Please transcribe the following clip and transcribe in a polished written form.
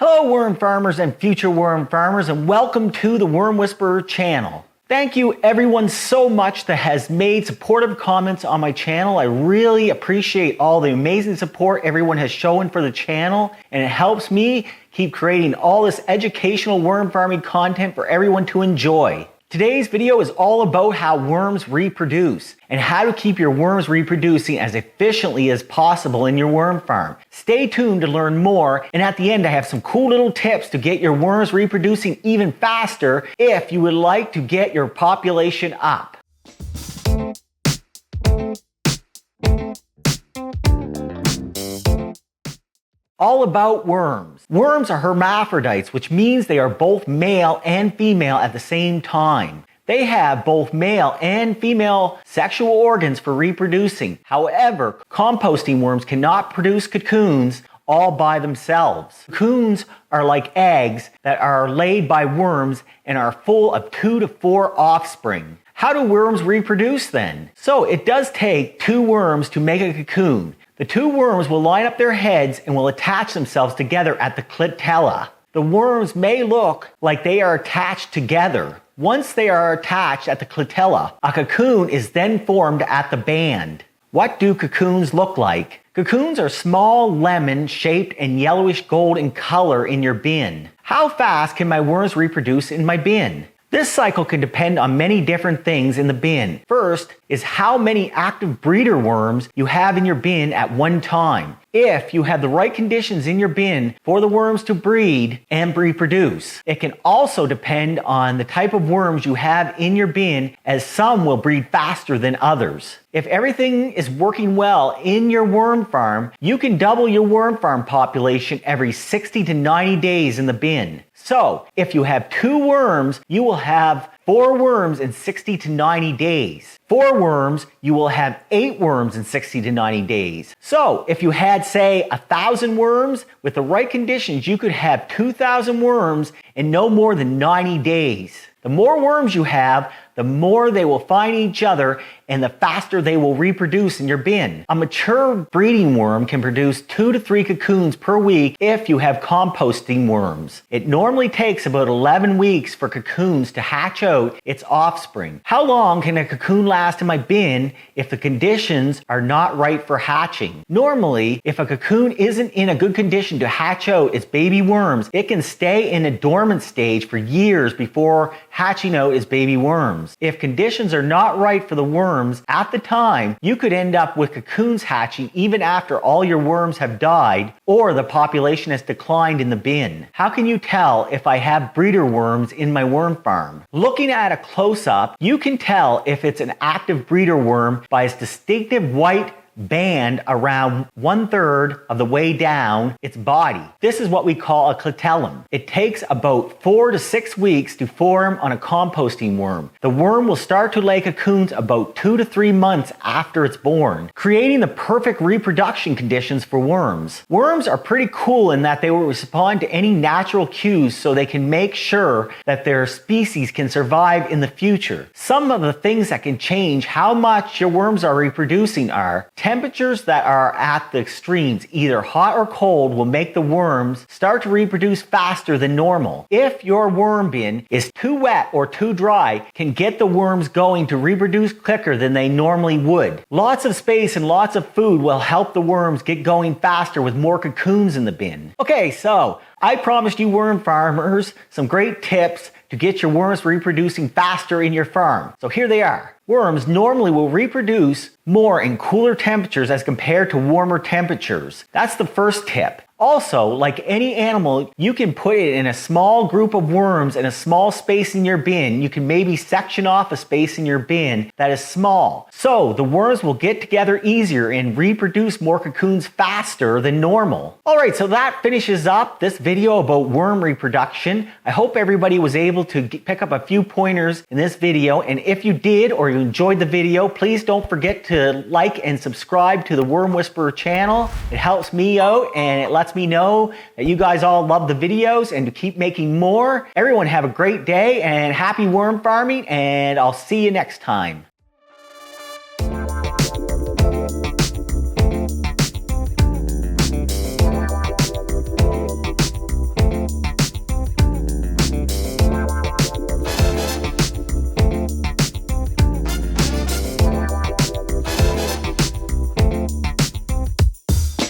Hello worm farmers and future worm farmers, and welcome to the Worm Whisperer channel. Thank you everyone so much that has made supportive comments on my channel. I really appreciate all the amazing support everyone has shown for the channel, and it helps me keep creating all this educational worm farming content for everyone to enjoy. Today's video is all about how worms reproduce and how to keep your worms reproducing as efficiently as possible in your worm farm. Stay tuned to learn more, and at the end I have some cool little tips to get your worms reproducing even faster if you would like to get your population up. All about worms. Worms are hermaphrodites, which means they are both male and female at the same time. They have both male and female sexual organs for reproducing. However, composting worms cannot produce cocoons all by themselves. Cocoons are like eggs that are laid by worms and are full of 2 to 4 offspring. How do worms reproduce then? So it does take 2 worms to make a cocoon. The 2 worms will line up their heads and will attach themselves together at the clitella. The worms may look like they are attached together. Once they are attached at the clitella, a cocoon is then formed at the band. What do cocoons look like? Cocoons are small lemon-shaped and yellowish gold in color in your bin. How fast can my worms reproduce in my bin? This cycle can depend on many different things in the bin. First is how many active breeder worms you have in your bin at one time. If you have the right conditions in your bin for the worms to breed and reproduce. It can also depend on the type of worms you have in your bin, as some will breed faster than others. If everything is working well in your worm farm, you can double your worm farm population every 60 to 90 days in the bin. So, if you have 2 worms, you will have 4 worms in 60 to 90 days. 4 worms, you will have 8 worms in 60 to 90 days. So, if you had, say, 1,000 worms, with the right conditions, you could have 2,000 worms in no more than 90 days. The more worms you have, the more they will find each other and the faster they will reproduce in your bin. A mature breeding worm can produce 2 to 3 cocoons per week if you have composting worms. It normally takes about 11 weeks for cocoons to hatch out its offspring. How long can a cocoon last in my bin if the conditions are not right for hatching? Normally, if a cocoon isn't in a good condition to hatch out its baby worms, it can stay in a dormant stage for years before hatching out its baby worms. If conditions are not right for the worms at the time, you could end up with cocoons hatching even after all your worms have died or the population has declined in the bin. How can you tell if I have breeder worms in my worm farm? Looking at a close-up, you can tell if it's an active breeder worm by its distinctive white band around 1/3 of the way down its body. This is what we call a clitellum. It takes about 4 to 6 weeks to form on a composting worm. The worm will start to lay cocoons about 2 to 3 months after it's born, creating the perfect reproduction conditions for worms. Worms are pretty cool in that they will respond to any natural cues so they can make sure that their species can survive in the future. Some of the things that can change how much your worms are reproducing are temperatures that are at the extremes, either hot or cold, will make the worms start to reproduce faster than normal. If your worm bin is too wet or too dry, can get the worms going to reproduce quicker than they normally would. Lots of space and lots of food will help the worms get going faster with more cocoons in the bin. Okay, so I promised you worm farmers some great tips to get your worms reproducing faster in your farm. So here they are. Worms normally will reproduce more in cooler temperatures as compared to warmer temperatures. That's the first tip. Also, like any animal, you can put it in a small group of worms in a small space in your bin. You can maybe section off a space in your bin that is small. So the worms will get together easier and reproduce more cocoons faster than normal. Alright, so that finishes up this video about worm reproduction. I hope everybody was able to pick up a few pointers in this video, and if you did or you enjoyed the video, please don't forget to like and subscribe to the Worm Whisperer channel. It helps me out and it lets me know that you guys all love the videos and to keep making more. Everyone have a great day and happy worm farming, and I'll see you next time.